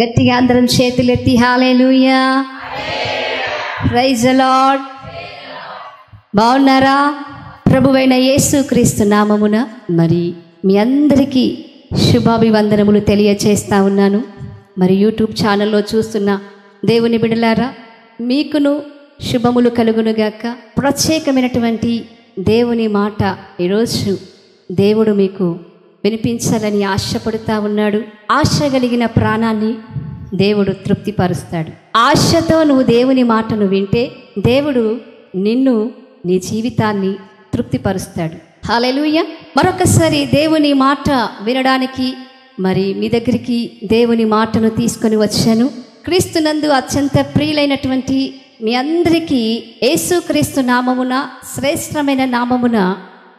గట్టిగా అందరం చేతులెత్తి హల్లెలూయా, ప్రైజ్ ది లార్డ్. బాగున్నారా? ప్రభువైన యేసుక్రీస్తు నామమున మరి మీ అందరికీ శుభాభివందనములు తెలియచేస్తా ఉన్నాను. మరి యూట్యూబ్ ఛానల్లో చూస్తున్న దేవుని బిడ్డలారా, మీకును శుభములు కలుగునుగాక. ప్రత్యేకమైనటువంటి దేవుని మాట ఈరోజు దేవుడు మీకు వినిపించాలని ఆశపడుతూ ఉన్నాడు. ఆశ కలిగిన ప్రాణాన్ని దేవుడు తృప్తిపరుస్తాడు. ఆశతో నువ్వు దేవుని మాటను వింటే దేవుడు నిన్ను, నీ జీవితాన్ని తృప్తిపరుస్తాడు. హల్లెలూయా. మరొకసారి దేవుని మాట వినడానికి మరి మీ దగ్గరికి దేవుని మాటను తీసుకొని వచ్చాను. క్రీస్తునందు అత్యంత ప్రియులైనటువంటి మీ అందరికీ యేసుక్రీస్తు నామమున, శ్రేష్టమైన నామమున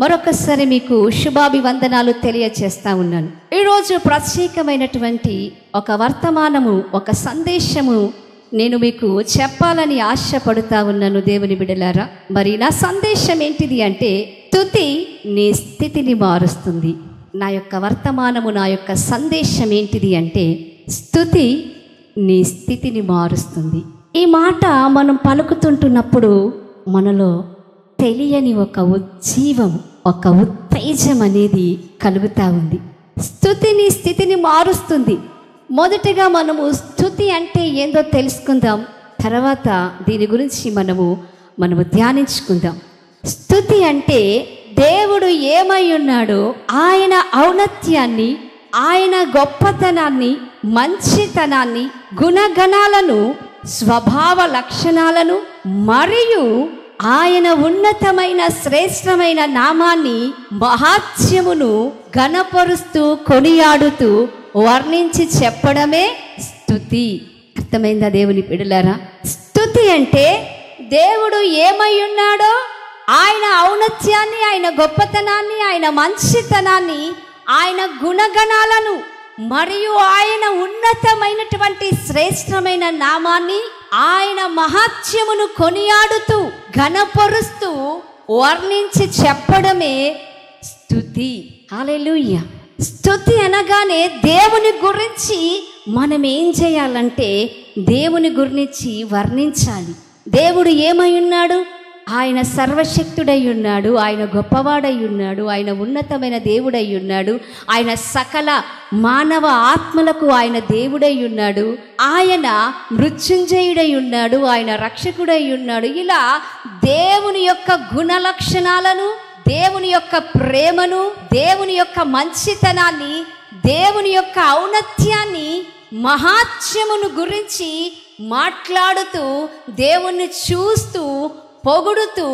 మరొకసారి మీకు శుభాభివందనాలు తెలియచేస్తా ఉన్నాను. ఈరోజు ప్రత్యేకమైనటువంటి ఒక వర్తమానము, ఒక సందేశము నేను మీకు చెప్పాలని ఆశపడుతూ ఉన్నాను దేవుని బిడ్డలారా. మరి నా సందేశం ఏంటిది అంటే, స్తుతి నీ స్థితిని మారుస్తుంది. నా యొక్క వర్తమానము, నా యొక్క సందేశం ఏంటిది అంటే, స్తుతి నీ స్థితిని మారుస్తుంది. ఈ మాట మనం పలుకుతుంటున్నప్పుడు మనలో తెలియని ఒక ఉజ్జీవం, ఒక ఉత్తేజం అనేది కలుగుతూ ఉంది. స్తుతి నీ స్థితిని మారుస్తుంది. మొదటగా మనము స్తుతి అంటే ఏందో తెలుసుకుందాం. తర్వాత దీని గురించి మనము ధ్యానించుకుందాం. స్తుతి అంటే దేవుడు ఏమై ఉన్నాడో ఆయన ఔన్నత్యాన్ని, ఆయన గొప్పతనాన్ని, మంచితనాన్ని, గుణగణాలను, స్వభావ లక్షణాలను మరియు ఆయన ఉన్నతమైన శ్రేష్టమైన నామాన్ని, మహాత్మ్యమును ఘనపరుస్తూ కొనియాడుతూ వర్ణించి చెప్పడమే స్తుతి. అర్థమైందా దేవుని బిడ్డలారా? స్తుతి అంటే దేవుడు ఏమై ఉన్నాడో ఆయన ఔన్నత్యాన్ని, ఆయన గొప్పతనాన్ని, ఆయన మంచితనాన్ని, ఆయన గుణగణాలను మరియు ఆయన ఉన్నతమైనటువంటి శ్రేష్టమైన నామాన్ని, ఆయన మహాత్మ్యమును కొనియాడుతూ ఘనపరుస్తూ వర్ణించి చెప్పడమే స్తుతి. హల్లెలూయా. స్తుతి అనగానే దేవుని గురించి మనం ఏం చేయాలంటే దేవుని గురించి వర్ణించాలి. దేవుడు ఏమై ఉన్నాడు? ఆయన సర్వశక్తుడై ఉన్నాడు, ఆయన గొప్పవాడై ఉన్నాడు, ఆయన ఉన్నతమైన దేవుడై ఉన్నాడు, ఆయన సకల మానవ ఆత్మలకు ఆయన దేవుడై ఉన్నాడు, ఆయన మృత్యుంజయుడై ఉన్నాడు, ఆయన రక్షకుడై ఉన్నాడు. ఇలా దేవుని యొక్క గుణ లక్షణాలను, దేవుని యొక్క ప్రేమను, దేవుని యొక్క మంచితనాన్ని, దేవుని యొక్క ఔన్నత్యాన్ని, మహాత్మ్యమును గురించి మాట్లాడుతూ, దేవుణ్ణి చూస్తూ, పొగుడుతూ,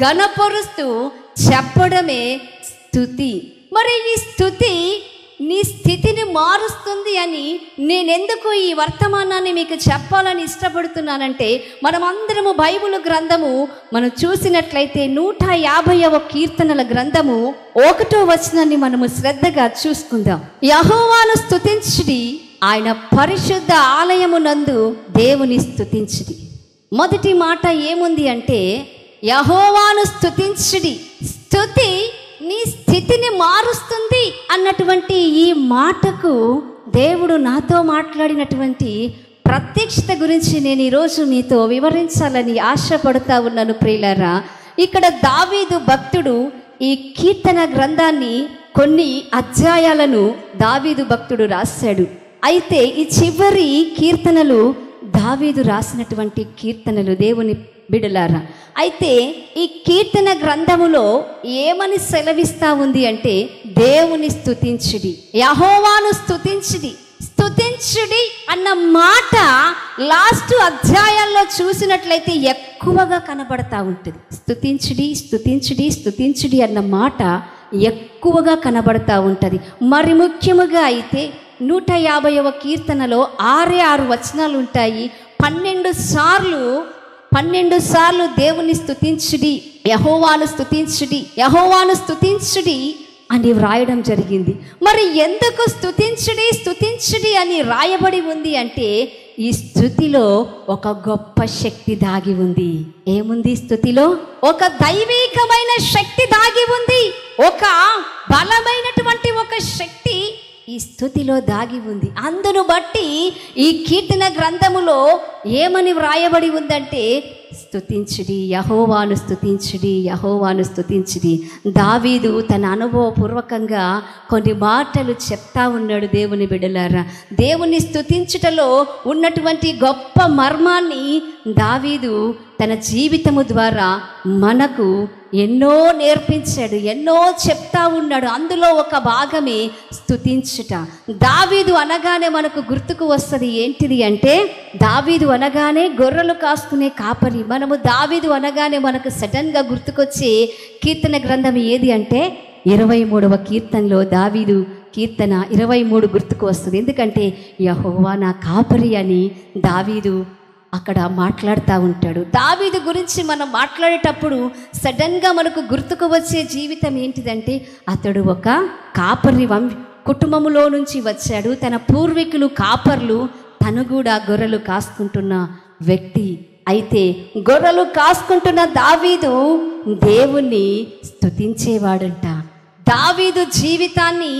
ఘనపరుస్తూ చెప్పడమే స్తుతి. మరి ఈ స్తుతి నీ స్థితిని మారుస్తుంది అని నేనెందుకు ఈ వర్తమానాన్ని మీకు చెప్పాలని ఇష్టపడుతున్నానంటే, మనమందరము బైబిల్ గ్రంథము మనం చూసినట్లయితే 150వ కీర్తనల గ్రంథము 1వ వచనాన్ని మనము శ్రద్ధగా చూసుకుందాం. యెహోవాను స్తుతించుడి, ఆయన పరిశుద్ధ ఆలయమునందు దేవుని స్తుతించుడి. మొదటి మాట ఏముంది అంటే, యెహోవాను స్తుతించుడి. స్తుతి నీ స్థితిని మారుస్తుంది అన్నటువంటి ఈ మాటకు దేవుడు నాతో మాట్లాడినటువంటి ప్రత్యక్షత గురించి నేను ఈరోజు మీతో వివరించాలని ఆశపడుతూ ఉన్నాను ప్రియులారా. ఇక్కడ దావీదు భక్తుడు ఈ కీర్తన గ్రంథాన్ని, కొన్ని అధ్యాయాలను దావీదు భక్తుడు రాశాడు. అయితే ఈ చివరి కీర్తనలు దావీదు రాసినటువంటి కీర్తనలు దేవుని బిడలారా. అయితే ఈ కీర్తన గ్రంథములో ఏమని సెలవిస్తా ఉంది అంటే, దేవుని స్తుతించుడి, యెహోవాను స్తుతించుడి. స్తుతించుడి అన్న మాట లాస్ట్ అధ్యాయాల్లో చూసినట్లయితే ఎక్కువగా కనబడతా ఉంటుంది. స్తుతించుడి, స్తుతించుడి, స్తుతించుడి అన్న మాట ఎక్కువగా కనబడతా ఉంటుంది. మరి ముఖ్యముగా అయితే 150వ కీర్తనలో 6 వచనాలు ఉంటాయి. 12 సార్లు దేవుని స్తుతించుడి, యెహోవాను స్తుతించుడి, యెహోవాను స్తుతించుడి అని వ్రాయడం జరిగింది. మరి ఎందుకు స్తుతించుడి స్తుతించుడి అని రాయబడి ఉంది అంటే, ఈ స్తుతిలో ఒక గొప్ప శక్తి దాగి ఉంది. ఏముంది స్తుతిలో? ఒక దైవికమైన శక్తి దాగి ఉంది. ఒక బలమైనటువంటి ఒక శక్తి ఈ స్తుతిలో దాగి ఉంది. అందును బట్టి ఈ కీర్తన గ్రంథములో ఏమని వ్రాయబడి ఉందంటే, స్తుతించుడి, యెహోవాను స్తుతించుడి, యెహోవాను స్తుతించుడి. దావీదు తన అనుభవపూర్వకంగా కొన్ని మాటలు చెప్తా ఉన్నాడు. దేవుని బిడ్డలారా, దేవుని స్తుతించుటలో ఉన్నటువంటి గొప్ప మర్మాన్ని దావీదు తన జీవితము ద్వారా మనకు ఎన్నో నేర్పించాడు, ఎన్నో చెప్తా ఉన్నాడు. అందులో ఒక భాగమే స్తుతించుట. దావీదు అనగానే మనకు గుర్తుకు వస్తుంది ఏంటిది అంటే, దావీదు అనగానే గొర్రెలు కాసుకునే కాపరి. మనము దావీదు అనగానే మనకు సడన్గా గుర్తుకొచ్చే కీర్తన గ్రంథం ఏది అంటే 23వ కీర్తనలో దావీదు కీర్తన 23 గుర్తుకు వస్తుంది. ఎందుకంటే యెహోవా నా కాపరి అని దావీదు అక్కడ మాట్లాడుతూ ఉంటాడు. దావీదు గురించి మనం మాట్లాడేటప్పుడు సడన్గా మనకు గుర్తుకు వచ్చే జీవితం ఏంటిదంటే, అతడు ఒక కాపరి కుటుంబంలో నుంచి వచ్చాడు. తన పూర్వీకులు కాపర్లు, తను కూడా గొర్రెలు కాసుకుంటున్న వ్యక్తి. అయితే గొర్రెలు కాసుకుంటున్న దావీదు దేవుణ్ణి స్తుతించేవాడంట. దావీదు జీవితాన్ని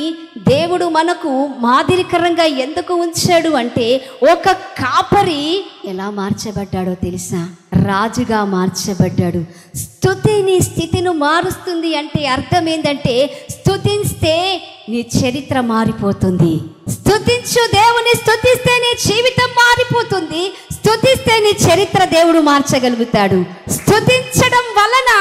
దేవుడు మనకు మాదిరికరంగా ఎందుకు ఉంచాడు అంటే, ఒక కాపరి ఎలా మార్చబడ్డాడో తెలుసా? రాజుగా మార్చబడ్డాడు. స్తుతి నీ స్థితిని మారుస్తుంది అంటే అర్థం ఏంటంటే, స్తుతిస్తే నీ చరిత్ర మారిపోతుంది. స్తుతించు, దేవుని స్తుతిస్తే నీ జీవితం మారిపోతుంది. స్తుతిస్తే నీ చరిత్ర దేవుడు మార్చగలుగుతాడు. స్తుతించడం వలన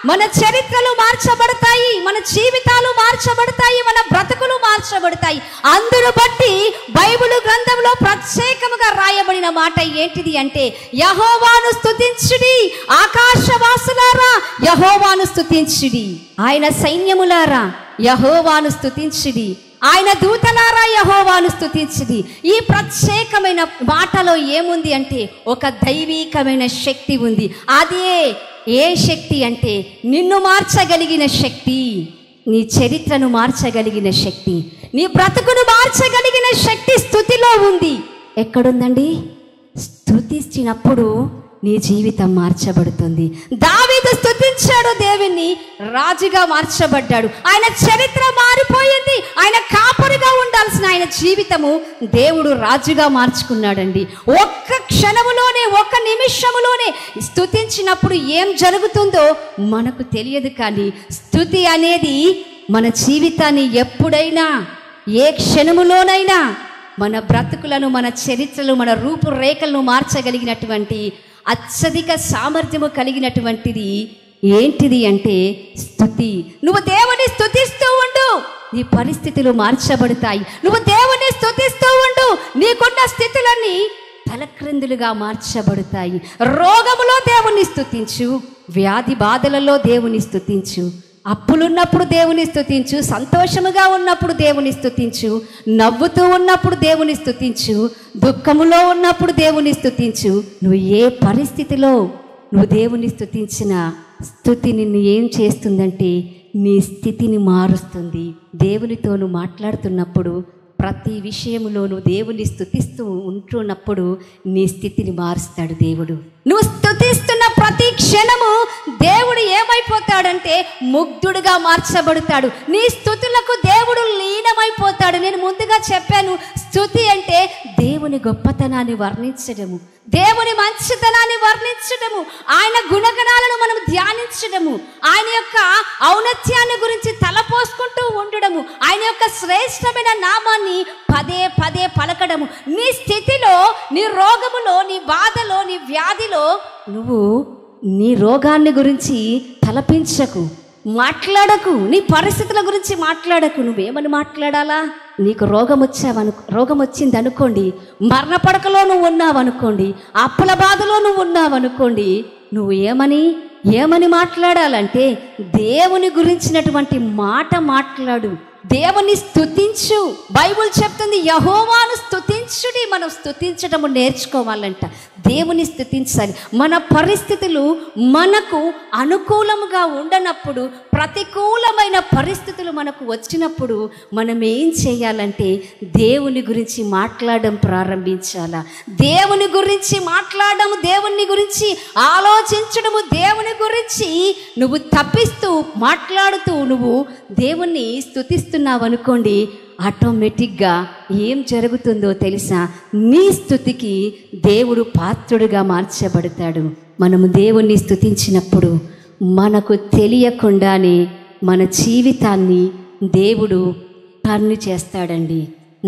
మన చరిత్రలు మార్చబడతాయి, మన జీవితాలు మార్చబడతాయి, మన బ్రతుకులు మార్చబడతాయి. అందును బట్టి బైబిల్ గ్రంథంలో ప్రత్యేకముగా రాయబడిన మాట ఏంటిది అంటే, యెహోవాను స్తుతించుడి, ఆకాశవాసులారా యెహోవాను స్తుతించుడి, ఆయన సైన్యములారా యెహోవాను స్తుతించుడి, ఆయన దూతలారా యెహోవాను స్తుతించుడి. ఈ ప్రత్యేకమైన మాటలో ఏముంది అంటే, ఒక దైవీకమైన శక్తి ఉంది. అదే ఏ శక్తి అంటే, నిన్ను మార్చగలిగిన శక్తి, నీ చరిత్రను మార్చగలిగిన శక్తి, నీ బ్రతుకును మార్చగలిగిన శక్తి స్తుతిలో ఉంది. ఎక్కడుందండి? స్తుతించినప్పుడు నీ జీవితం మార్చబడుతుంది. దావీదు స్తుతించాడు దేవుణ్ణి, రాజుగా మార్చబడ్డాడు. ఆయన చరిత్ర మారిపోయింది. ఆయన కాపరిగా ఉండాల్సిన ఆయన జీవితము దేవుడు రాజుగా మార్చుకున్నాడండి. ఒక్క క్షణములోనే, ఒక్క నిమిషములోనే స్తుతించినప్పుడు ఏం జరుగుతుందో మనకు తెలియదు. కానీ స్తుతి అనేది మన జీవితాన్ని ఎప్పుడైనా, ఏ క్షణములోనైనా మన బ్రతుకులను, మన చరిత్రలు, మన రూపురేఖలను మార్చగలిగినటువంటి అత్యధిక సామర్థ్యము కలిగినటువంటిది ఏంటిది అంటే స్తుతి. నువ్వు దేవుని స్తుతిస్తూ ఉండు, నీ పరిస్థితులు మార్చబడతాయి. నువ్వు దేవుని స్తుతిస్తూ ఉండు, నీకున్న స్థితులన్నీ తలక్రిందులుగా మార్చబడతాయి. రోగములో దేవుని స్తుతించు, వ్యాధి బాధలలో దేవుని స్తుతించు, అప్పులున్నప్పుడు దేవుని స్తుతించు, సంతోషముగా ఉన్నప్పుడు దేవుని స్తుతించు, నవ్వుతూ ఉన్నప్పుడు దేవుని స్తుతించు, దుఃఖములో ఉన్నప్పుడు దేవుని స్తుతించు. నువ్వు ఏ పరిస్థితిలో నువ్వు దేవుని స్తుతించిన స్తుతి నిన్ను ఏం చేస్తుందంటే, నీ స్థితిని మారుస్తుంది. దేవునితో నువ్వు మాట్లాడుతున్నప్పుడు, ప్రతి విషయంలోనూ దేవుని స్తుతిస్తూ ఉంటున్నప్పుడు నీ స్థితిని మారుస్తాడు దేవుడు. నువ్వు స్తుతిస్తున్న ప్రతి క్షణము దేవుడు ఏమైపోతాడంటే ముగ్ధుడుగా మార్చబడతాడు. నీ స్తుతులకు దేవుడు లీనమైపోతాడు. నేను ముందుగా చెప్పాను, స్తుతి అంటే దేవుని గొప్పతనాన్ని వర్ణించడము, దేవుని మంచితనాన్ని వర్ణించడము, ఆయన గుణగణాలను మనం ధ్యానించడము, ఆయన యొక్క ఔన్నత్యాన్ని గురించి తలపోసుకుంటూ ఉండడము, ఆయన యొక్క శ్రేష్టమైన నామాన్ని పదే పదే పలకడము. నీ స్థితిలో, నీ రోగములో, నీ బాధలో, నీ వ్యాధిలో నువ్వు నీ రోగాన్ని గురించి తలపించకు, మాట్లాడకు, నీ పరిస్థితుల గురించి మాట్లాడకు. నువ్వేమని మాట్లాడాలా? నీకు రోగం వచ్చింది అనుకోండి, మరణ పడకలో నువ్వు ఉన్నావు అనుకోండి, అప్పుల బాధలో నువ్వు ఉన్నావు అనుకోండి, నువ్వు ఏమని మాట్లాడాలంటే దేవుని గురించినటువంటి మాట మాట్లాడు, దేవుని స్తుతించు. బైబుల్ చెప్తుంది యెహోవాను స్తుతించుడి. మనం స్తుతించడము నేర్చుకోవాలంట, దేవుని స్తుతించాలి. మన పరిస్థితులు మనకు అనుకూలముగా ఉండనప్పుడు, ప్రతికూలమైన పరిస్థితులు మనకు వచ్చినప్పుడు మనం ఏం చేయాలంటే దేవుని గురించి మాట్లాడడం ప్రారంభించాలా. దేవుని గురించి మాట్లాడము, దేవుని గురించి ఆలోచించడము, దేవుని గురించి నువ్వు తప్పిస్తూ మాట్లాడుతూ నువ్వు దేవుణ్ణి స్తుతిస్తూ స్తుతిస్తున్నావు అనుకోండి, ఆటోమేటిక్గా ఏం జరుగుతుందో తెలుసా? నీ స్తుతికి దేవుడు పాత్రుడిగా మార్చబడతాడు. మనము దేవుణ్ణి స్తుతించినప్పుడు మనకు తెలియకుండానే మన జీవితాన్ని దేవుడు టర్న్ చేస్తాడండి.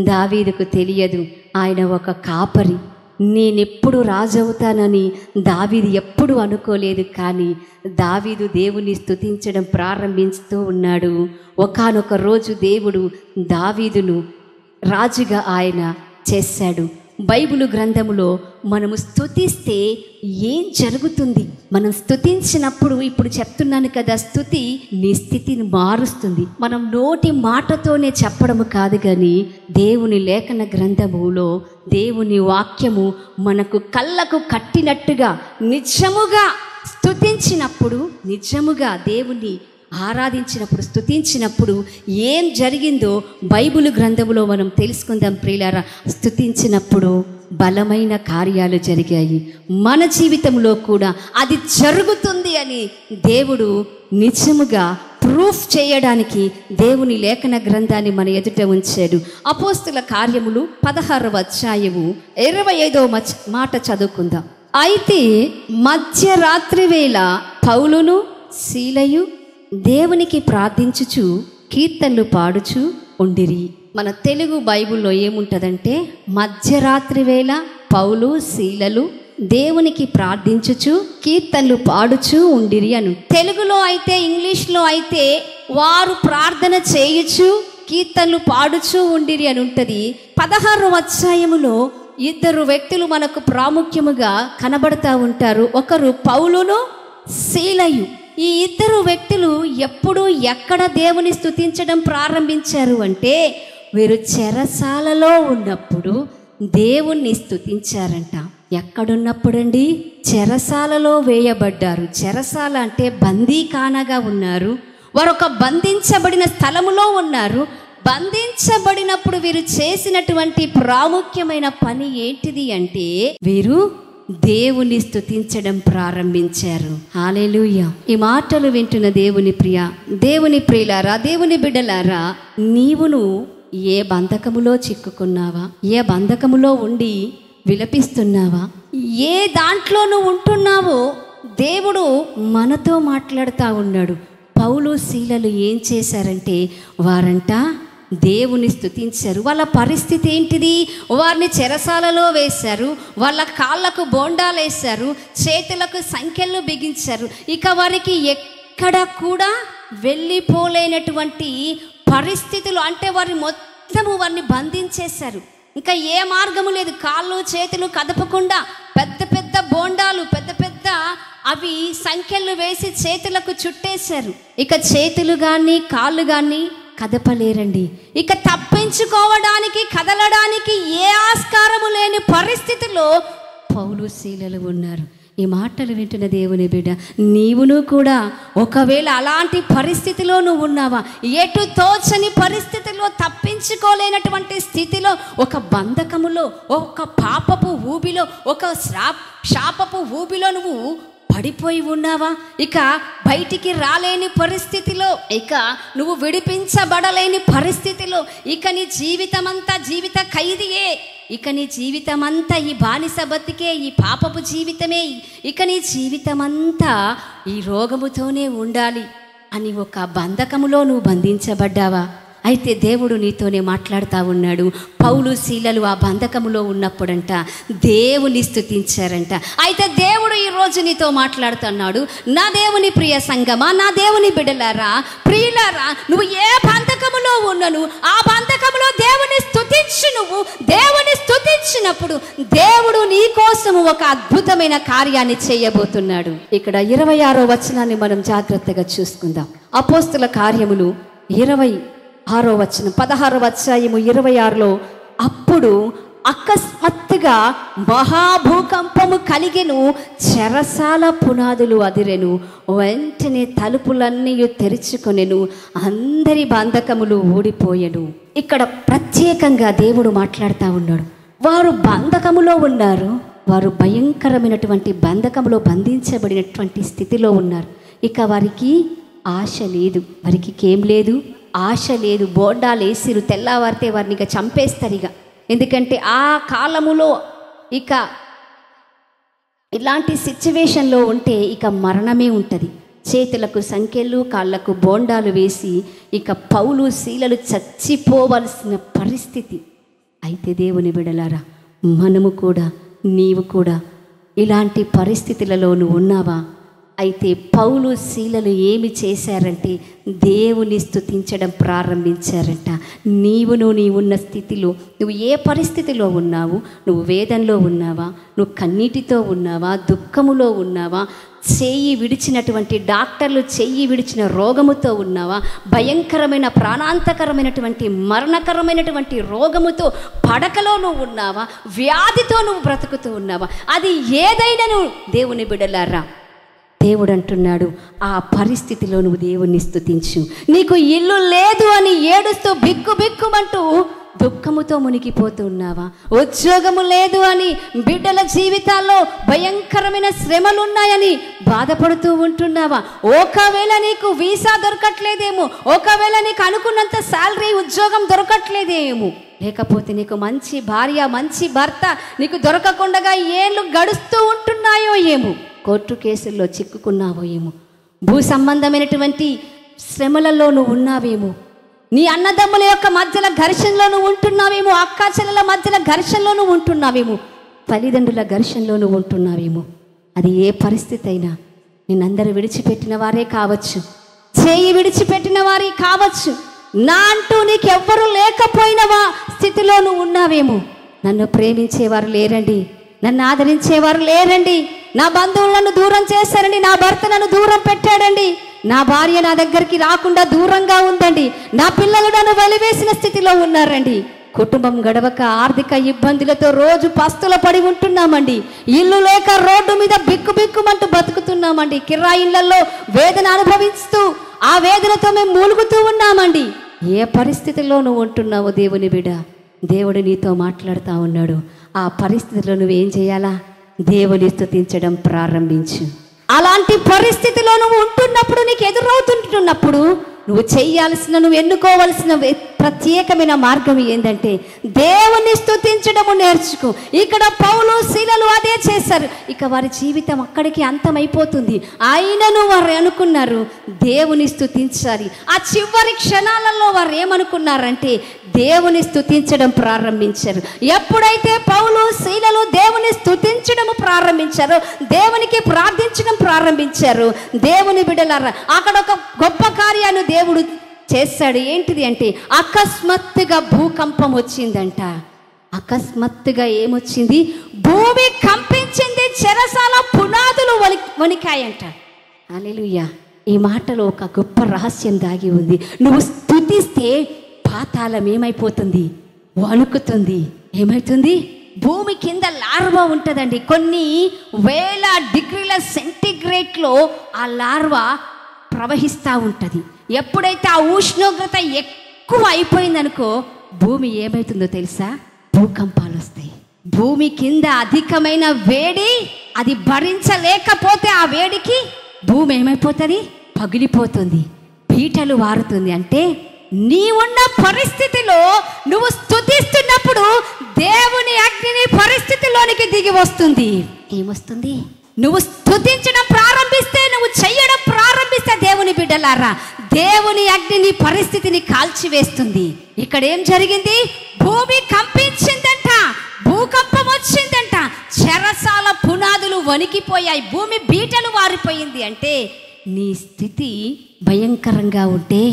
దావీదుకు తెలియదు, ఆయన ఒక కాపరి. నేనెప్పుడు రాజవుతానని దావీదు ఎప్పుడు అనుకోలేదు. కానీ దావీదు దేవుని స్తుతించడం ప్రారంభిస్తూ ఉన్నాడు. ఒకానొక రోజు దేవుడు దావీదును రాజుగా ఆయన చేశాడు. బైబిలు గ్రంథములో మనము స్తుతిస్తే ఏం జరుగుతుంది? మనం స్తుతించినప్పుడు, ఇప్పుడు చెప్తున్నాను కదా, స్తుతి నీ స్థితిని మారుస్తుంది. మనం నోటి మాటతోనే చెప్పడము కాదు, కానీ దేవుని లేఖన గ్రంథములో దేవుని వాక్యము మనకు కళ్ళకు కట్టినట్టుగా నిజముగా స్తుతించినప్పుడు, నిజముగా దేవుని ఆరాధించినప్పుడు, స్తుతించినప్పుడు ఏం జరిగిందో బైబిల్ గ్రంథములో మనం తెలుసుకుందాం ప్రియులారా. స్తుతించినప్పుడు బలమైన కార్యాలు జరిగాయి. మన జీవితంలో కూడా అది జరుగుతుంది అని దేవుడు నిజముగా ప్రూఫ్ చేయడానికి దేవుని లేఖన గ్రంథాన్ని మన ఎదుట ఉంచాడు. అపోస్తుల కార్యములు 16వ అధ్యాయము 25వ మాట చదువుకుందాం. అయితే మధ్యరాత్రి వేళ పౌలును సీలయు దేవునికి ప్రార్థించుచు కీర్తనలు పాడుచు ఉండిరి. మన తెలుగు బైబిల్లో ఏముంటుందంటే, మధ్యరాత్రి వేళ పౌలు సీలలు దేవునికి ప్రార్థించుచు కీర్తనలు పాడుచు ఉండిరి అను. తెలుగులో అయితే, ఇంగ్లీష్లో అయితే వారు ప్రార్థన చేయుచు కీర్తనలు పాడుచు ఉండిరి అని ఉంటుంది. 16వ అధ్యాయములో ఇద్దరు వ్యక్తులు మనకు ప్రాముఖ్యముగా కనబడతా ఉంటారు. ఒకరు పౌలును సీలయు. ఈ ఇద్దరు వ్యక్తులు ఎప్పుడు ఎక్కడ దేవుని స్తుతించడం ప్రారంభించారు అంటే, వీరు చెరసాలలో ఉన్నప్పుడు దేవుణ్ణి స్తుతించారంట. ఎక్కడున్నప్పుడండి? చెరసాలలో వేయబడ్డారు. చెరసాల అంటే బందీఖానగా ఉన్నారు. వారు ఒక బంధించబడిన స్థలములో ఉన్నారు. బంధించబడినప్పుడు వీరు చేసినటువంటి ప్రాముఖ్యమైన పని ఏంటిది అంటే, వీరు దేవుని స్తుతించడం ప్రారంభించారు. హల్లెలూయా. ఈ మాటలు వింటున్న దేవుని ప్రియులారా, దేవుని బిడ్డలారా, నీవును ఏ బంధకములో చిక్కుకున్నావా? ఏ బంధకములో ఉండి విలపిస్తున్నావా? ఏ దాంట్లో నువ్వు ఉంటున్నావో దేవుడు మనతో మాట్లాడుతూ ఉన్నాడు. పౌలు సీలలు ఏం చేశారంటే, వారంట దేవుని స్తుతించారు. వాళ్ళ పరిస్థితి ఏంటిది? వారిని చెరసాలలో వేశారు, వాళ్ళ కాళ్ళకు బోండాలు వేశారు, చేతులకు సంకెళ్ళు బిగించారు. ఇక వారికి ఎక్కడ కూడా వెళ్ళిపోలేనటువంటి పరిస్థితులు, అంటే వారిని బంధించేశారు. ఇంకా ఏ మార్గము లేదు. కాళ్ళు చేతులు కదపకుండా పెద్ద పెద్ద బోండాలు, పెద్ద పెద్ద అవి సంఖ్యలు వేసి చేతులకు చుట్టేశారు. ఇక చేతులు కానీ కాళ్ళు కానీ కదపలేరండి. ఇక తప్పించుకోవడానికి, కదలడానికి ఏ ఆస్కారము లేని పరిస్థితిలో పౌలు సీలలు ఉన్నారు. ఈ మాటలు వింటున్న దేవుని బిడ్డ, నీవును కూడా ఒకవేళ అలాంటి పరిస్థితిలో నువ్వు ఉన్నావా? ఎటు తోచని పరిస్థితిలో, తప్పించుకోలేనటువంటి స్థితిలో, ఒక బంధకములో, ఒక పాపపు ఊబిలో, ఒక శాపపు ఊబిలో నువ్వు పడిపోయి ఉన్నావా? ఇక బయటికి రాలేని పరిస్థితిలో, ఇక నువ్వు విడిపించబడలేని పరిస్థితిలో, ఇక నీ జీవితమంతా జీవిత ఖైదీయే, ఇక నీ జీవితమంతా ఈ బానిస బతికే, ఈ పాపపు జీవితమే, ఇక నీ జీవితమంతా ఈ రోగముతోనే ఉండాలి అని ఒక బంధకములో నువ్వు బంధించబడ్డావా? అయితే దేవుడు నీతోనే మాట్లాడుతూ ఉన్నాడు. పౌలు సీలలు ఆ బంధకములో ఉన్నప్పుడంట దేవుని స్తుతించారంట. అయితే దేవుడు ఈరోజు నీతో మాట్లాడుతున్నాడు. నా దేవుని ప్రియ సంగమా, నా దేవుని బిడ్డలారా, ప్రియులారా, నువ్వు ఏ బంధకములో ఉన్నను ఆ బంధకములో దేవుని స్తుతించు. నువ్వు దేవుని స్తుతించినప్పుడు దేవుడు నీ కోసము ఒక అద్భుతమైన కార్యాన్ని చేయబోతున్నాడు. ఇక్కడ 26వ వచనాన్ని మనం జాగ్రత్తగా చూసుకుందాం. అపోస్తుల కార్యములు 26వ వచనం, 16వ అధ్యాయము 26లో, అప్పుడు అకస్మాత్తుగా మహాభూకంపము కలిగెను, చెరసాల పునాదులు అదిరెను, వెంటనే తలుపులన్నీ తెరుచుకొనెను, అందరి బంధకములు ఊడిపోయెను. ఇక్కడ ప్రత్యేకంగా దేవుడు మాట్లాడుతూ ఉన్నాడు. వారు బంధకములో ఉన్నారు, వారు భయంకరమైనటువంటి బంధకములో బంధించబడినటువంటి స్థితిలో ఉన్నారు. ఇక వారికి ఆశ లేదు, వారికి ఏం లేదు, ఆశ లేదు. బోండాలు వేసిరు, తెల్లవారితే వారిని ఇక చంపేస్తారు ఇక. ఎందుకంటే ఆ కాలములో ఇక ఇలాంటి సిచ్యువేషన్లో ఉంటే ఇక మరణమే ఉంటుంది. చేతులకు సంకెళ్ళు, కాళ్ళకు బోండాలు వేసి ఇక పౌలు శీలలు చచ్చిపోవలసిన పరిస్థితి. అయితే దేవుని బిడ్డలారా, మనము కూడా, నీవు కూడా ఇలాంటి పరిస్థితులలో నువ్వు ఉన్నావా? అయితే పౌలు శీలలు ఏమి చేశారంటే దేవుని స్తుతించడం ప్రారంభించారంట. నీవు ఉన్న స్థితిలో, నువ్వు ఏ పరిస్థితిలో ఉన్నావు? నువ్వు వేదనలో ఉన్నావా? నువ్వు కన్నీటితో ఉన్నావా? దుఃఖములో ఉన్నావా? చెయ్యి విడిచినటువంటి డాక్టర్లు చెయ్యి విడిచిన రోగముతో ఉన్నావా? భయంకరమైన ప్రాణాంతకరమైనటువంటి మరణకరమైనటువంటి రోగముతో పడకలో నువ్వు ఉన్నావా? వ్యాధితో నువ్వు బ్రతుకుతూ ఉన్నావా? అది ఏదైనాను దేవుని బిడ్డలారా, దేవుడు అంటున్నాడు, ఆ పరిస్థితిలో నువ్వు దేవుణ్ణి స్తుతించు. నీకు ఇల్లు లేదు అని ఏడుస్తూ బిక్కుమంటూ దుఃఖముతో మునిగిపోతూ ఉన్నావా? ఉద్యోగము లేదు అని, బిడ్డల జీవితాల్లో భయంకరమైన శ్రమలు ఉన్నాయని బాధపడుతూ ఉంటున్నావా? ఒకవేళ నీకు వీసా దొరకట్లేదేమో, ఒకవేళ నీకు అనుకున్నంత శాలరీ ఉద్యోగం దొరకట్లేదేమో, లేకపోతే నీకు మంచి భార్య, మంచి భర్త నీకు దొరకకుండా ఏళ్ళు గడుస్తూ ఉంటున్నాయో ఏమో, కోర్టు కేసుల్లో చిక్కుకున్నావో ఏమో, భూ సంబంధమైనటువంటి శ్రమలలో నువ్వు ఉన్నావేమో, నీ అన్నదమ్ముల యొక్క మధ్యలో ఘర్షణలో నువ్వు ఉంటున్నావేమో, అక్క చెల్లెల మధ్యలో ఘర్షణలో నువ్వు ఉంటున్నావేమో, తల్లిదండ్రుల ఘర్షణలో నువ్వు ఉంటున్నావేమో. అది ఏ పరిస్థితి అయినా నిన్నందరూ విడిచిపెట్టిన వారే కావచ్చు, చేయి విడిచిపెట్టిన వారే కావచ్చు, నా అంటూ నీకెవ్వరూ లేకపోయినవా స్థితిలో నువ్వు ఉన్నావేమో. నన్ను ప్రేమించేవారు లేరండి, నన్ను ఆదరించేవారు లేరండి, నా బంధువులను దూరం చేశారండి, నా భర్త నన్ను దూరం పెట్టాడండి, నా భార్య నా దగ్గరికి రాకుండా దూరంగా ఉందండి, నా పిల్లలు నన్ను వెలివేసిన స్థితిలో ఉన్నారండి, కుటుంబం గడవక ఆర్థిక ఇబ్బందులతో రోజు పస్తుల పడి ఉంటున్నామండి, ఇల్లు లేక రోడ్డు మీద బిక్కుమంటూ బతుకుతున్నామండి, కిరాయిళ్లలో వేదన అనుభవిస్తూ ఆ వేదనతో మేము మూలుగుతూ ఉన్నామండి. ఏ పరిస్థితుల్లో నువ్వు ఉంటున్నావో దేవుని బిడ్డ, దేవుడు నీతో మాట్లాడుతూ ఉన్నాడు. ఆ పరిస్థితిలో నువ్వేం చేయాలా? దేవుని స్తుతించడం ప్రారంభించు. అలాంటి పరిస్థితిలో నువ్వు ఉంటున్నప్పుడు, నీకు ఎదురవుతుంటున్నప్పుడు నువ్వు చేయాల్సిన, నువ్వు ఎన్నుకోవలసిన ప్రత్యేకమైన మార్గం ఏంటంటే దేవుని స్తుతించడము నేర్చుకో. ఇక్కడ పౌలు శీలలు అదే చేశారు. ఇక వారి జీవితం అక్కడికి అంతమైపోతుంది. అయినను వారు అనుకున్నారు దేవుని స్తుతించాలి. ఆ చివరి క్షణాలలో వారు ఏమనుకున్నారంటే దేవుని స్తుతించడం ప్రారంభించారు. ఎప్పుడైతే పౌలు శీలలు దేవుని స్తుతించడం ప్రారంభించారో, దేవునికి ప్రార్థించడం ప్రారంభించారు, దేవుని బిడ్డలారా, అక్కడ ఒక గొప్ప కార్యాన్ని దేవుడు చేశాడు. ఏంటిది అంటే అకస్మాత్తుగా భూకంపం వచ్చిందంట. అకస్మాత్తుగా ఏమొచ్చింది? భూమి కంపించింది, చెరసాల పునాదులు వణికాయంట. హల్లెలూయా. ఈ మాటలో ఒక గొప్ప రహస్యం దాగి ఉంది. నువ్వు స్తుతిస్తే పాతాళం ఏమైపోతుంది? వణుకుతుంది. ఏమవుతుంది? భూమి కింద లార్వా ఉంటుందండి. కొన్ని వేల డిగ్రీల సెంటిగ్రేడ్లో ఆ లార్వా ప్రవహిస్తూ ఉంటుంది. ఎప్పుడైతే ఆ ఉష్ణోగ్రత ఎక్కువ అయిపోయిందనుకో, భూమి ఏమవుతుందో తెలుసా? భూకంపాలు వస్తాయి. భూమి కింద అధికమైన వేడి, అది భరించలేకపోతే ఆ వేడికి భూమి ఏమైపోతుంది? పగిలిపోతుంది, పీటలు వారుతుంది. అంటే నీవున్న పరిస్థితిలో నువ్వు స్తుతిస్తున్నప్పుడు దేవుని అగ్ని పరిస్థితిలోనికి దిగి వస్తుంది. ఏమొస్తుంది? నువ్వు స్తుతించడం ప్రారంభిస్తే, నువ్వు చెయ్యడం ప్రారంభిస్తే దేవుని బిడ్డలారా, దేవుని అగ్ని పరిస్థితిని కాల్చివేస్తుంది. ఇక్కడ ఏం జరిగింది? భూమి కంపించిందంట, భూకంపం వచ్చిందంట, చెరసాల పునాదులు వణికిపోయాయి, భూమి బీటలు వారిపోయింది. అంటే నీ స్థితి భయంకరంగా ఉంటే,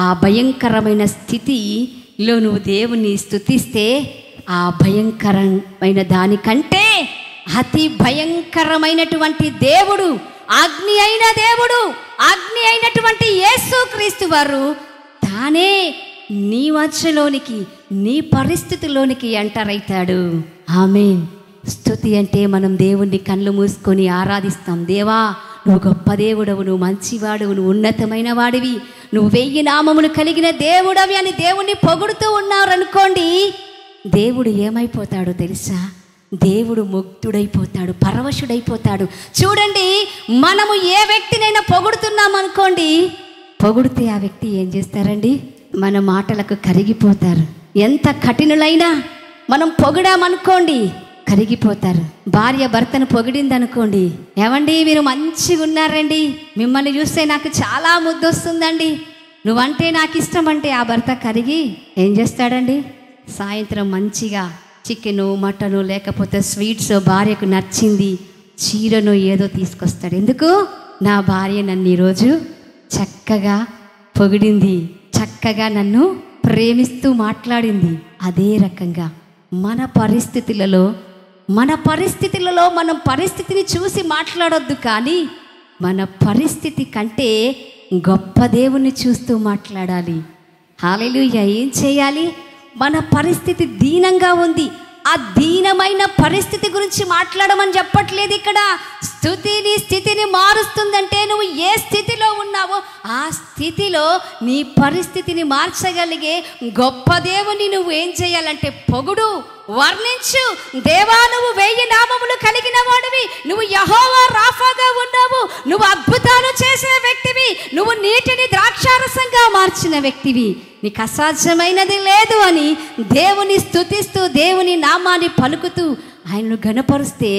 ఆ భయంకరమైన స్థితిలో నువ్వు దేవుని స్తుతిస్తే, ఆ భయంకరమైన దానికంటే అతి భయంకరమైనటువంటి దేవుడు, అగ్ని అయిన దేవుడు, అగ్ని అయినటువంటి యేసుక్రీస్తు వారు తానే నీ మధ్యలోనికి, నీ పరిస్థితిలోనికి ఎంటర్ అవుతాడు. ఆమేన్. స్తుతి అంటే మనం దేవుణ్ణి కళ్ళు మూసుకొని ఆరాధిస్తాం. దేవా, నువ్వు గొప్ప దేవుడవు, నువ్వు మంచివాడవు, నువ్వు ఉన్నతమైన వాడివి, నువ్వు 1000 నామములు కలిగిన దేవుడవి అని దేవుణ్ణి పొగుడుతూ ఉన్నారనుకోండి, దేవుడు ఏమైపోతాడో తెలుసా? దేవుడు ముగ్ధుడైపోతాడు, పరవశుడైపోతాడు. చూడండి, మనము ఏ వ్యక్తినైనా పొగుడుతున్నాం అనుకోండి, పొగిడితే ఆ వ్యక్తి ఏం చేస్తారండి? మన మాటలకు కరిగిపోతారు. ఎంత కఠినులైనా మనం పొగిడామనుకోండి కరిగిపోతారు. భార్య భర్తను పొగిడిందనుకోండి, ఏమండి మీరు మంచిగా ఉన్నారండి, మిమ్మల్ని చూస్తే నాకు చాలా ముద్దొస్తుందండి, నువ్వంటే నాకు ఇష్టం అంటే ఆ భర్త కరిగి ఏం చేస్తాడండి? సాయంత్రం మంచిగా చికెను మటను లేకపోతే స్వీట్స్ భార్యకు నచ్చింది చీరను ఏదో తీసుకొస్తాడు. ఎందుకు? నా భార్య నన్ను ఈరోజు చక్కగా పొగిడింది, చక్కగా నన్ను ప్రేమిస్తూ మాట్లాడింది. అదే రకంగా మన పరిస్థితులలో మనం పరిస్థితిని చూసి మాట్లాడొద్దు, కానీ మన పరిస్థితి కంటే గొప్ప దేవుణ్ణి చూస్తూ మాట్లాడాలి. హల్లెలూయా. ఏం చేయాలి? మన పరిస్థితి దీనంగా ఉంది, ఆ దీనమైన పరిస్థితి గురించి మాట్లాడమని చెప్పట్లేదు ఇక్కడ. స్థితిని మారుస్తుందంటే నువ్వు ఏ స్థితిలో ఉన్నావో ఆ స్థితిలో నీ పరిస్థితిని మార్చగలిగే గొప్ప దేవుని నువ్వు ఏం చేయాలంటే పొగుడు, వర్ణించు. దేవా నువ్వు 1000 నామములు కలిగిన వాడివి, నువ్వు యెహోవా రాఫాగా ఉన్నావు, నువ్వు అద్భుతాలు చేసిన వ్యక్తివి, నువ్వు నీటిని ద్రాక్షారసంగా మార్చిన వ్యక్తివి, నీకు అసాధ్యమైనది లేదు అని దేవుని స్తుతిస్తూ దేవుని నామాన్ని పలుకుతూ ఆయనను ఘనపరుస్తే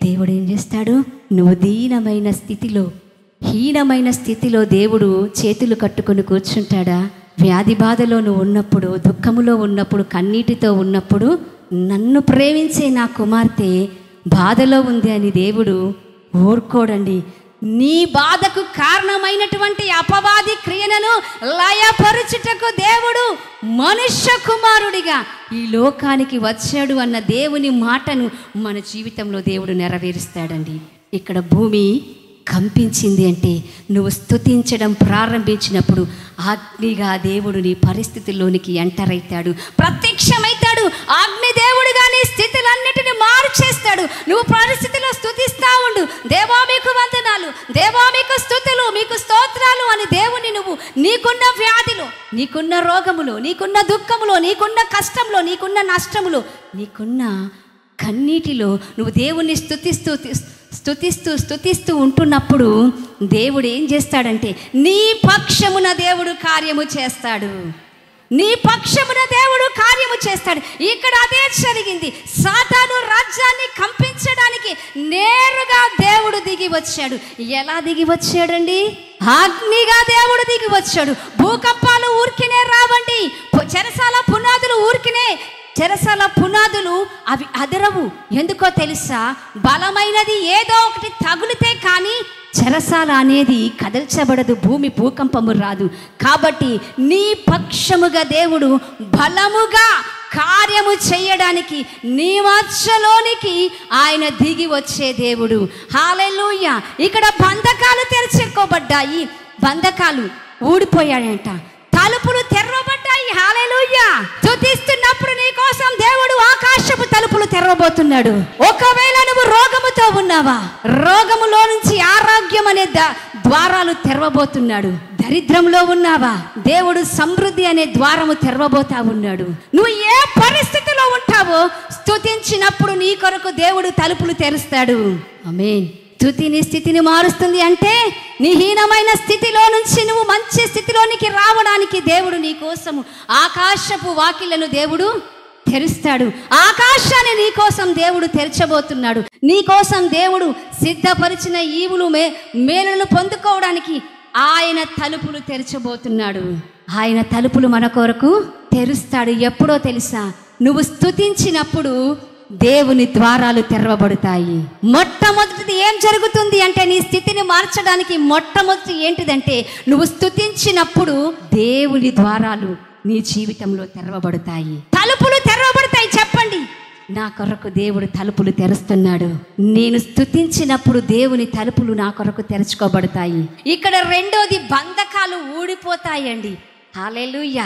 దేవుడు ఏం చేస్తాడు? నువ్వు దీనమైన స్థితిలో, హీనమైన స్థితిలో దేవుడు చేతులు కట్టుకొని కూర్చుంటాడా? వ్యాధి బాధలో నువ్వు ఉన్నప్పుడు, దుఃఖములో ఉన్నప్పుడు, కన్నీటితో ఉన్నప్పుడు నన్ను ప్రేమించే నా కుమార్తె బాధలో ఉంది అని దేవుడు ఊరుకోడండి. నీ బాధకు కారణమైనటువంటి అపవాది క్రియలను లయపరుచుటకు దేవుడు మనుష్య కుమారుడిగా ఈ లోకానికి వచ్చాడు అన్న దేవుని మాటను మన జీవితంలో దేవుడు నెరవేరుస్తాడండి. ఇక్కడ భూమి కంపించింది అంటే నువ్వు స్తుతించడం ప్రారంభించినప్పుడు అగ్నిగా దేవుడు నీ పరిస్థితుల్లోనికి ఎంటర్ అవుతాడు, ప్రత్యక్షమవుతాడు. అగ్ని దేవుడుగా నీ స్థితులన్నిటిని మార్చేస్తాడు. నువ్వు పరిస్థితిలో స్తుతిస్తా ఉండు, దేవా మీకు వందనాలు, దేవా మీకు స్తుతులు, మీకు స్తోత్రాలు అని దేవుని నువ్వు నీకున్న వ్యాధిలో, నీకున్న రోగములో, నీకున్న దుఃఖములో, నీకున్న కష్టంలో, నీకున్న నష్టములో, నీకున్న కన్నీటిలో నువ్వు దేవుణ్ణి స్తుతిస్తూ ఉంటున్నప్పుడు దేవుడు ఏం చేస్తాడంటే నీ పక్షమున దేవుడు కార్యము చేస్తాడు. నీ పక్షమున దేవుడు కార్యము చేస్తాడు. ఇక్కడ అదే జరిగింది. సాతాను రాజ్యాన్ని కంపించడానికి నేరుగా దేవుడు దిగి వచ్చాడు. ఎలా దిగి వచ్చాడండి? అగ్నిగా దేవుడు దిగి వచ్చాడు. భూకంపాలు ఊరికినే రావండి, చెరసాల పునాదులు ఊరికినే, చెరసాల పునాదులు అవి అదరవు. ఎందుకో తెలుసా? బలమైనది ఏదో ఒకటి తగులితే కానీ చెరసాల అనేది కదల్చబడదు, భూమి భూకంపము రాదు. కాబట్టి నీ పక్షముగా దేవుడు బలముగా కార్యము చేయడానికి నీ మధ్యలోనికి ఆయన దిగి వచ్చే దేవుడు. హల్లెలూయా. ఇక్కడ బంధకాలు తెరుచుకోబడ్డాయి, బంధకాలు ఊడిపోయాడంట, తలుపులు తెరవబడ్డాయి. హల్లెలూయా. స్తుతిస్తున్నప్పుడు నీ కోసం దేవుడు ఆకాశపు తలుపులు తెరవబోతున్నాడు. ఒకవేళ నువ్వు రోగముతో ఉన్నావా, రోగములో నుంచి ఆరోగ్యం అనే ద్వారాలు తెరవబోతున్నాడు. దరిద్రంలో ఉన్నావా, దేవుడు సమృద్ధి అనే ద్వారము తెరవబోతా ఉన్నాడు. నువ్వు ఏ పరిస్థితిలో ఉంటావో స్తుతించినప్పుడు నీ కొరకు దేవుడు తలుపులు తెరుస్తాడు. ఆమేన్. స్తుతి నీ స్థితిని మారుస్తుంది అంటే నీ హీనమైన స్థితిలో నుంచి నువ్వు మంచి స్థితిలోనికి రావడానికి దేవుడు నీ కోసము ఆకాశపు వాకిళ్లను దేవుడు తెరుస్తాడు. ఆకాశాన్ని నీ కోసం దేవుడు తెరచబోతున్నాడు. నీ కోసం దేవుడు సిద్ధపరిచిన ఈవులు మేలులను పొందుకోవడానికి ఆయన తలుపులు తెరచబోతున్నాడు. ఆయన తలుపులు మన కొరకు తెరుస్తాడు. ఎప్పుడో తెలుసా? నువ్వు స్తుతించినప్పుడు దేవుని ద్వారాలు తెరవబడతాయి. మొట్టమొదటిది ఏం జరుగుతుంది అంటే నీ స్థితిని మార్చడానికి మొట్టమొదటి ఏంటిదంటే నువ్వు స్తుతించినప్పుడు దేవుని ద్వారాలు నీ జీవితంలో తెరవబడతాయి, తలుపులు తెరవబడతాయి. చెప్పండి, నా కొరకు దేవుడు తలుపులు తెరుస్తున్నాడు. నేను స్తుతించినప్పుడు దేవుని తలుపులు నా కొరకు తెరుచుకోబడతాయి. ఇక్కడ రెండోది బంధకాలు ఊడిపోతాయండి. హల్లెలూయా.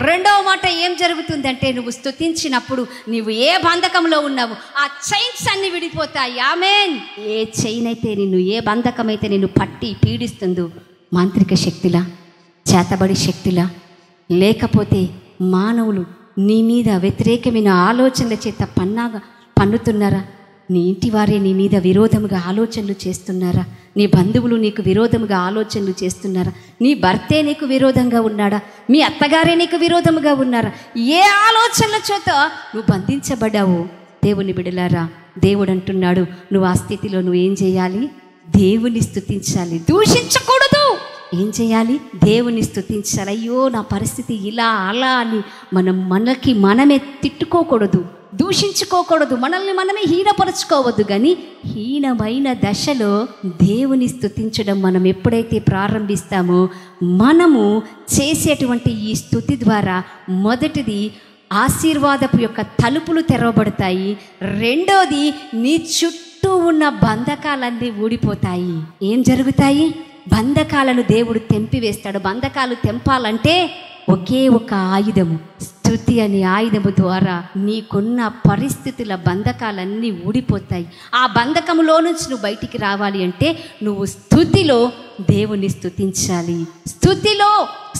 రెండవ మాట ఏం జరుగుతుందంటే నువ్వు స్తుతించినప్పుడు నీవు ఏ బంధకంలో ఉన్నావు ఆ చైన్స్ అన్ని విడిపోతాయి. ఆమేన్. ఏ చైన్ అయితే నిన్ను, ఏ బంధకం అయితే నిన్ను పట్టి పీడిస్తుందో, మాంత్రిక శక్తిలా, చేతబడి శక్తిలా, లేకపోతే మానవులు నీ మీద వ్యతిరేకమైన ఆలోచనల చేత పన్నుతున్నారా, నీ ఇంటి వారే నీ మీద విరోధముగా ఆలోచనలు చేస్తున్నారా? నీ బంధువులు నీకు విరోధముగా ఆలోచనలు చేస్తున్నారా? నీ భర్తే నీకు విరోధంగా ఉన్నాడా? మీ అత్తగారే నీకు విరోధముగా ఉన్నారా? ఏ ఆలోచనల చేత నువ్వు బంధించబడ్డావు? దేవుని బిడ్డలారా, దేవుడు అంటున్నాడు, నువ్వు ఆ స్థితిలో నువ్వు ఏం చేయాలి? దేవుని స్తుతించాలి, దూషించకూడదు. ఏం చేయాలి? దేవుని స్తుతించాలి. అయ్యో నా పరిస్థితి ఇలా అలా అని మనకి మనమే తిట్టుకోకూడదు, దూషించుకోకూడదు, మనల్ని మనమే హీనపరచుకోవద్దు. కానీ హీనమైన దశలో దేవుని స్తుతించడం మనం ఎప్పుడైతే ప్రారంభిస్తామో మనము చేసేటువంటి ఈ స్తుతి ద్వారా మొదటిది ఆశీర్వాదపు యొక్క తలుపులు తెరవబడతాయి. రెండోది నీ చుట్టూ ఉన్న బంధకాలన్నీ ఊడిపోతాయి. ఏం జరుగుతాయి? బంధకాలను దేవుడు తెంపివేస్తాడు. బంధకాలు తెంపాలంటే ఒకే ఒక ఆయుధము, స్తుతి అనే ఆయుధము ద్వారా నీకున్న పరిస్థితుల బంధకాలన్నీ ఊడిపోతాయి. ఆ బంధకములో నుంచి నువ్వు బయటికి రావాలి అంటే నువ్వు స్తుతిలో దేవుని స్తుతించాలి.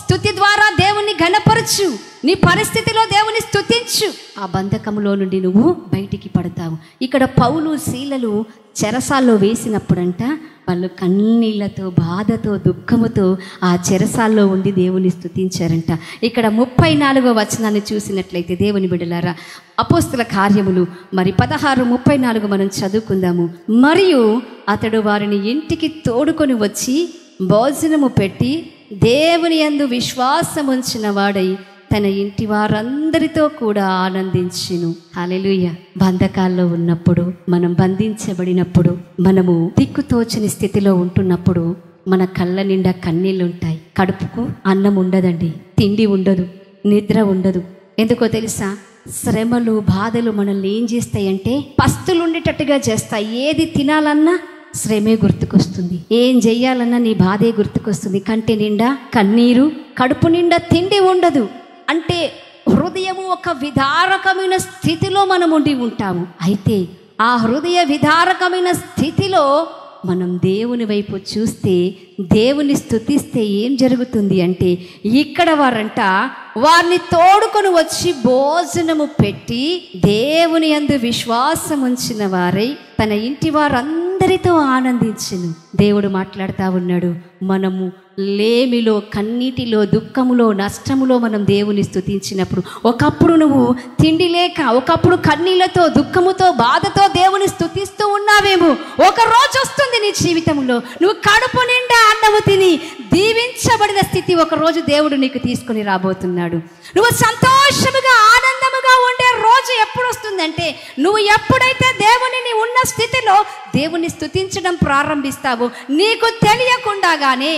స్తుతి ద్వారా దేవుని ఘనపరచు. నీ పరిస్థితిలో దేవుని స్తుతించు. ఆ బంధకములో నుండి నువ్వు బయటికి పడతావు. ఇక్కడ పౌలు శీలలు చెరసాల్లో వేసినప్పుడంట వాళ్ళు కన్నీళ్లతో, బాధతో, దుఃఖముతో ఆ చెరసాల్లో ఉండి దేవుని స్తుతించారంట. ఇక్కడ 34వ వచనాన్ని చూసినట్లయితే దేవుని బిడ్డలారా, అపోస్తుల కార్యములు 16:34 మనం చదువుకుందాము. మరియు అతడు వారిని ఇంటికి తోడుకొని వచ్చి భోజనము పెట్టి దేవుని యందు విశ్వాసముంచిన వాడై తన ఇంటి వారందరితో కూడా ఆనందించెను. హల్లెలూయా. బంధకాల్లో ఉన్నప్పుడు, మనం బంధించబడినప్పుడు, మనము దిక్కుతోచని స్థితిలో ఉంటున్నప్పుడు మన కళ్ళ నిండా కన్నీళ్ళు ఉంటాయి. కడుపుకు అన్నం ఉండదండి, తిండి ఉండదు, నిద్ర ఉండదు. ఎందుకో తెలుసా? శ్రమలు, బాధలు మనల్ని ఏం చేస్తాయంటే పస్తులు ఉండేటట్టుగా చేస్తాయి. ఏది తినాలన్నా శ్రమే గుర్తుకొస్తుంది, ఏం చెయ్యాలన్నా నీ బాధే గుర్తుకొస్తుంది. కంటి నిండా కన్నీరు, కడుపు నిండా తిండి ఉండదు. అంటే హృదయము ఒక విదారకమైన స్థితిలో మనం ఉండి ఉంటాము. అయితే ఆ హృదయ విదారకమైన స్థితిలో మనం దేవుని వైపు చూస్తే, దేవుని స్తుతిస్తే ఏం జరుగుతుంది అంటే, ఇక్కడ వారిని తోడుకొని వచ్చి భోజనము పెట్టి దేవుని యందు విశ్వాసం ఉంచిన వారై తన ఇంటి వారందరితో ఆనందించెను. దేవుడు మాట్లాడుతూ ఉన్నాడు, మనము లేమిలో, కన్నీటిలో, దుఃఖములో, నష్టములో మనం దేవుని స్తుతించినప్పుడు, ఒకప్పుడు నువ్వు తిండి లేక, ఒకప్పుడు కన్నీళ్లతో, దుఃఖముతో, బాధతో దేవుని స్తుతిస్తూ ఉన్నావేమో. ఒక రోజు వస్తుంది నీ జీవితంలో నువ్వు కడుపు నిండా అన్నము తిని దీవించబడిన స్థితి ఒకరోజు దేవుడు నీకు తీసుకుని రాబోతున్నాడు. నువ్వు సంతోషముగా, ఆనందముగా ఉండే రోజు ఎప్పుడు వస్తుందంటే, నువ్వు ఎప్పుడైతే దేవుని ఉన్న స్థితిలో దేవుని స్తుతించడం ప్రారంభిస్తావో నీకు తెలియకుండానే.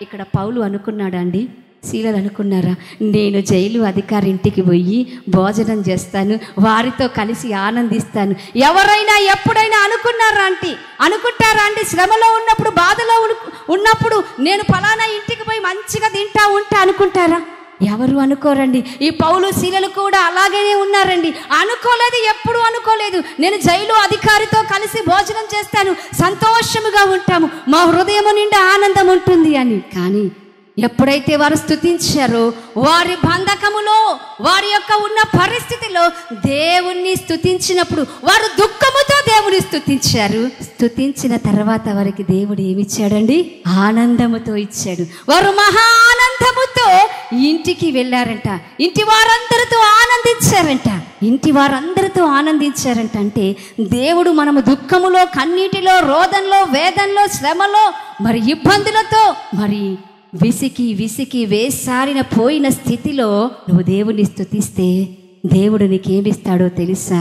ఇక్కడ పౌలు అనుకున్నాడా అండి? శీలలు అనుకున్నారా? నేను జైలు అధికారి ఇంటికి పోయి భోజనం చేస్తాను, వారితో కలిసి ఆనందిస్తాను. ఎవరైనా ఎప్పుడైనా అనుకుంటారా అండి? శ్రమలో ఉన్నప్పుడు, బాధలో ఉన్నప్పుడు నేను ఫలానా ఇంటికి పోయి మంచిగా తింటా ఉంటా అనుకుంటారా? ఎవరు అనుకోరండి. ఈ పౌలు శీలలు కూడా అలాగే ఉన్నారండి. అనుకోలేదు, ఎప్పుడు అనుకోలేదు. నేను జైలు అధికారితో కలిసి భోజనం చేస్తాను, సంతోషముగా ఉంటాము, మా హృదయం నిండా ఆనందం ఉంటుంది అని. కానీ ఎప్పుడైతే వారు స్తుతించారో, వారి బంధకములో, వారి యొక్క ఉన్న పరిస్థితిలో దేవుణ్ణి స్తుతించినప్పుడు వారు దుఃఖముతో దేవుని స్తుతించారు. స్తుతించిన తర్వాత వారికి దేవుడు ఏమిచ్చాడండి? ఆనందముతో ఇచ్చాడు. వారు మహా ఆనందముతో ఇంటికి వెళ్ళారంట. ఇంటి వారందరితో ఆనందించారంట. ఇంటి వారందరితో ఆనందించారంట. అంటే దేవుడు మనము దుఃఖములో, కన్నీటిలో, రోదనలో, వేదనలో, శ్రమలో, మరి ఇబ్బందులతో, మరి విసికి వేసారిన పోయిన స్థితిలో నువ్వు దేవుని స్తుతిస్తే దేవుడు నీకేమిస్తాడో తెలుసా?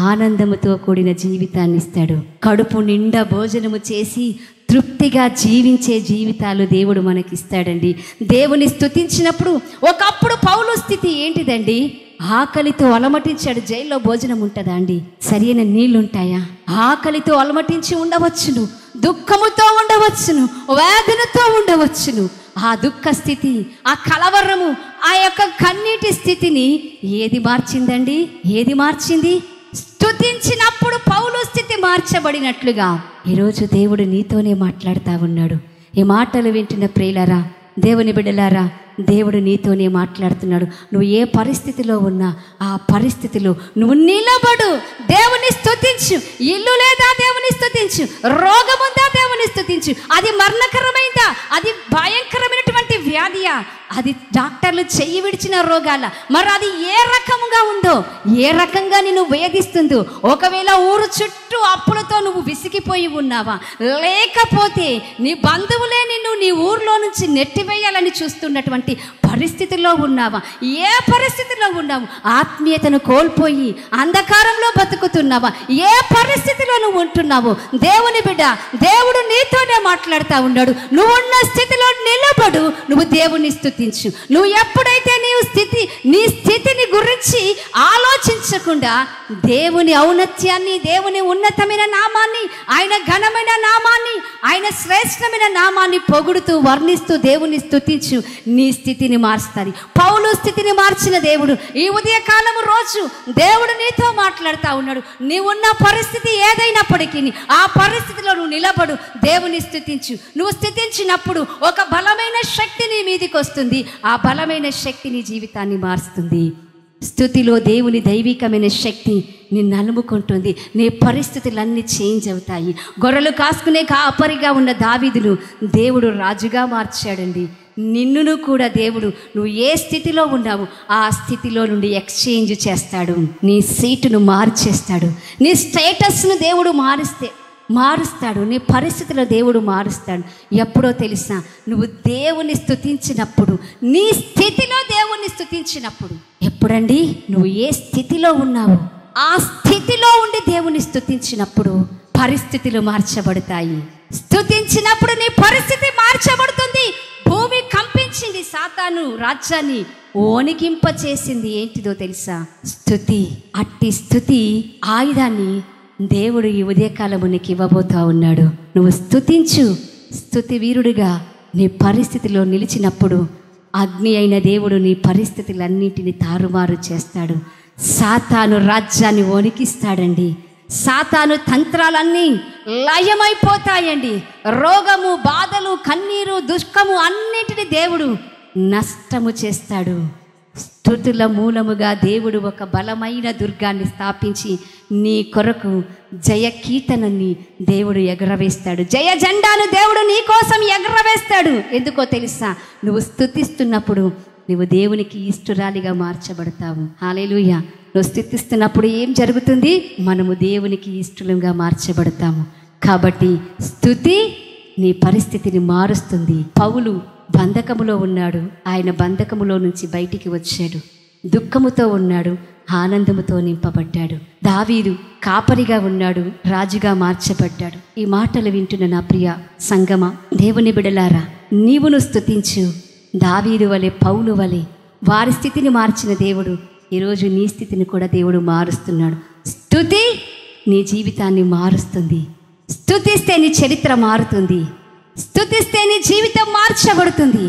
ఆనందముతో కూడిన జీవితాన్ని ఇస్తాడు. కడుపు నిండా భోజనము చేసి తృప్తిగా జీవించే జీవితాలు దేవుడు మనకిస్తాడండి. దేవుని స్తుతించినప్పుడు, ఒకప్పుడు పౌలు స్థితి ఏంటిదండి? ఆకలితో అలమటించాడు. జైల్లో భోజనం ఉంటుందా అండి? సరైన నీళ్లుంటాయా? ఆకలితో అలమటించి ఉండవచ్చును, దుఃఖముతో ఉండవచ్చును, వేదనతో ఉండవచ్చును. ఆ దుఃఖ స్థితి, ఆ కలవరము, ఆ యొక్క కన్నీటి స్థితిని ఏది మార్చిందండి? ఏది మార్చింది? స్తుతించినప్పుడు పౌలు స్థితి మార్చబడినట్లుగా ఈరోజు దేవుడు నీతోనే మాట్లాడుతూ ఉన్నాడు. ఈ మాటలు వింటున్న ప్రియులారా, దేవుని బిడ్డలారా, దేవుడు నీతోనే మాట్లాడుతున్నాడు. నువ్వు ఏ పరిస్థితిలో ఉన్నా ఆ పరిస్థితిలో నువ్వు నిలబడు, దేవుని స్తుతించు. ఇల్లు లేదా దేవుని స్తుతించు, రోగం ఉందా దేవుని స్తుతించు. అది మరణకరమైందా, అది భయంకరమైనటువంటి వ్యాధియా, అది డాక్టర్లు చెయ్యి విడిచిన రోగాల, మరి అది ఏ రకంగా ఉందో, ఏ రకంగా నిన్ను వేధిస్తుందో, ఒకవేళ ఊరు చుట్టూ అప్పులతో నువ్వు విసిగిపోయి ఉన్నావా, లేకపోతే నీ బంధువులే నిన్ను నీ ఊర్లో నుంచి నెట్టివేయాలని చూస్తున్నటువంటి పరిస్థితుల్లో ఉన్నావా, ఏ పరిస్థితిలో ఉన్నావు, ఆత్మీయతను కోల్పోయి అంధకారంలో బతుకుతున్నావా, ఏ పరిస్థితిలో నువ్వు ఉంటున్నావో, దేవుని బిడ్డ దేవుడు నీతోనే మాట్లాడుతూ ఉన్నాడు. నువ్వు ఉన్న స్థితిలో నిలబడు, నువ్వు దేవుని స్తుతించు. నువ్వు ఎప్పుడైతే నీ స్థితిని గురించి ఆలోచించకుండా దేవుని ఔన్నత్యాన్ని, దేవుని ఉన్నతమైన నామాన్ని, ఆయన ఘనమైన నామాన్ని, ఆయన శ్రేష్టమైన నామాన్ని పొగుడుతూ వర్ణిస్తూ దేవుని స్తుతించు. నీ స్థితిని మారుస్తుంది. పౌలు స్థితిని మార్చిన దేవుడు ఈ ఉదయకాలము రోజు దేవుడు నీతో మాట్లాడుతూ ఉన్నాడు. నీవున్న పరిస్థితి ఏదైనప్పటికీ ఆ పరిస్థితిలో నువ్వు నిలబడు, దేవుని స్తుతించు. నువ్వు స్తుతించినప్పుడు ఒక బలమైన శక్తి నీ మీదికి వస్తుంది. ఆ బలమైన శక్తి నీ జీవితాన్ని మారుస్తుంది. స్తుతిలో దేవుని దైవికమైన శక్తి నిన్ను అలుముకుంటుంది. నీ పరిస్థితులన్నీ చేంజ్ అవుతాయి. గొర్రెలు కాసుకునే కాపరిగా ఉన్న దావీదును దేవుడు రాజుగా మార్చాడండి. నిన్నును కూడా దేవుడు నువ్వు ఏ స్థితిలో ఉన్నావు ఆ స్థితిలో నుండి ఎక్స్చేంజ్ చేస్తాడు. నీ సీటును మార్చేస్తాడు. నీ స్టేటస్ను దేవుడు మారుస్తాడు. నీ పరిస్థితిలో దేవుడు మారుస్తాడు. ఎప్పుడో తెలుసా, నువ్వు దేవుని స్తుతించినప్పుడు, నీ స్థితిలో దేవుని స్తుతించినప్పుడు. ఎప్పుడండి నువ్వు ఏ స్థితిలో ఉన్నావు ఆ స్థితిలో ఉండి దేవుని స్తుతించినప్పుడు పరిస్థితులు మార్చబడతాయి. స్తుతించినప్పుడు నీ పరిస్థితి మార్చబడుతుంది. భూమి కంపించింది, సాతాను రాజ్యాన్ని ఓనికింప చేసింది. ఏంటిదో తెలుసా? స్తుతి. అట్టి స్తుతి ఆయుధాన్ని దేవుడు ఈ ఉదయకాలము నీకు ఇవ్వబోతా ఉన్నాడు. నువ్వు స్తుతించు. స్తుతి వీరుడిగా నీ పరిస్థితిలో నిలిచినప్పుడు అగ్ని అయిన దేవుడు నీ పరిస్థితులన్నిటిని తారుమారు చేస్తాడు. సాతాను రాజ్యాన్ని వణికిస్తాడండి. సాతాను తంత్రాలన్నీ లయమైపోతాయండి. రోగము, బాధలు, కన్నీరు, దుఃఖము అన్నిటిని దేవుడు నష్టము చేస్తాడు. స్తుతుల మూలముగా దేవుడు ఒక బలమైన దుర్గాన్ని స్థాపించి నీ కొరకు జయ కీర్తనని దేవుడు ఎగరవేస్తాడు. జయ జెండాను దేవుడు నీ కోసం ఎగరవేస్తాడు. ఎందుకో తెలుసా? నువ్వు స్తుతిస్తున్నప్పుడు నువ్వు దేవునికి ఇష్టురాలిగా మార్చబడతావు. హల్లెలూయా. నువ్వు స్తుతిస్తున్నప్పుడు ఏం జరుగుతుంది? మనము దేవునికి ఇష్టలుగా మార్చబడతాము. కాబట్టి స్తుతి నీ పరిస్థితిని మారుస్తుంది. పౌలు బంధకములో ఉన్నాడు. ఆయన బంధకములో నుంచి బయటికి వచ్చాడు. దుఃఖముతో ఉన్నాడు, ఆనందముతో నింపబడ్డాడు. దావీదు కాపరిగా ఉన్నాడు, రాజుగా మార్చబడ్డాడు. ఈ మాటలు వింటున్న నా ప్రియ సంగమా, దేవుని బిడలారా, నీవును స్తుతించు. దావీదు వలె, పౌలు వలె వారి స్థితిని మార్చిన దేవుడు ఈరోజు నీ స్థితిని కూడా దేవుడు మారుస్తున్నాడు. స్తుతి నీ జీవితాన్ని మారుస్తుంది. స్తుతిస్తే నీ చరిత్ర మారుతుంది. స్తుతిస్తే నీ జీవితం మార్చబడుతుంది.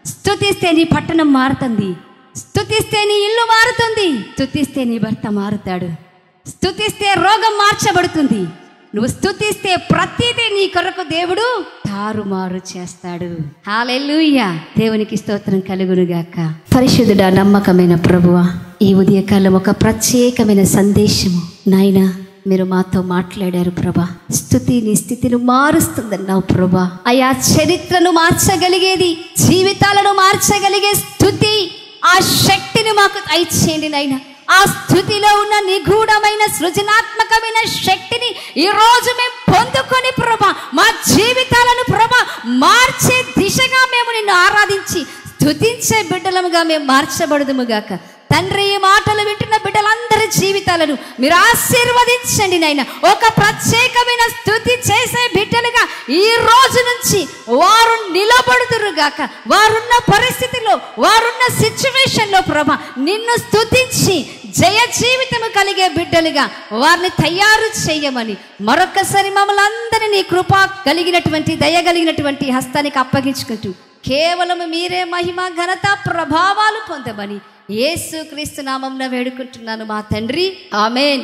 స్తుతిస్తే నీ పట్టణం మారుతుంది. స్తుతిస్తే నీ ఇల్లు మారుతుంది. స్తుతిస్తే నీ భర్త మారుతాడు. స్తుతిస్తే రోగం మార్చబడుతుంది. నువ్వు స్తుతిస్తే ప్రతిదీ నీ కొరకు దేవుడు తారుమారు చేస్తాడు. హల్లెలూయా. దేవునికి స్తోత్రం కలుగునుగాక. పరిశుద్ధుడా, నమ్మకమైన ప్రభువా, ఈ ఉదయకాలం ఒక ప్రత్యేకమైన సందేశము నాయనా మీరు మాతో మాట్లాడారు ప్రభా. స్తుతి నీ స్థితిని మారుస్తుందన్నావు ప్రభా. అయా చరిత్రను మార్చగలిగేది, జీవితాలను మార్చగలిగే స్తుతి, ఆ శక్తిని మాకు దయచేయండి నాయనా. ఆ స్థుతిలో ఉన్న నిగూఢమైన సృజనాత్మకమైన శక్తిని ఈరోజు మేము పొందుకొని ప్రభా మా జీవితాలను ప్రభా మార్చే దిశగా మేము నిన్ను ఆరాధించి స్తుతించే బిడ్డలముగా మేము మార్చబడదుముగాక. తండ్రి, ఈ మాటలు వింటున్న బిడ్డలందరి జీవితాలను మీరు ఆశీర్వదించండి నాయన. ఒక ప్రత్యేకమైన స్తుతి చేసే బిడ్డలుగా ఈ రోజు నుంచి వారు నిలబడుదురుగాక. వారున్న పరిస్థితిలో, వారున్న సిచ్యువేషన్లో ప్రభా నిన్ను స్తుతించి జయ జీవితము కలిగే బిడ్డలుగా వారిని తయారు చేయమని మరొకసారి మమ్మల్ని అందరినీ నీ కృప కలిగినటువంటి, దయ కలిగినటువంటి హస్తానికి అప్పగించుకుంటూ కేవలం మీరే మహిమ, ఘనత, ప్రభావాలు పొందమని యేసుక్రీస్తు నామమున వేడుకుంటున్నాను మా తండ్రి. ఆమేన్.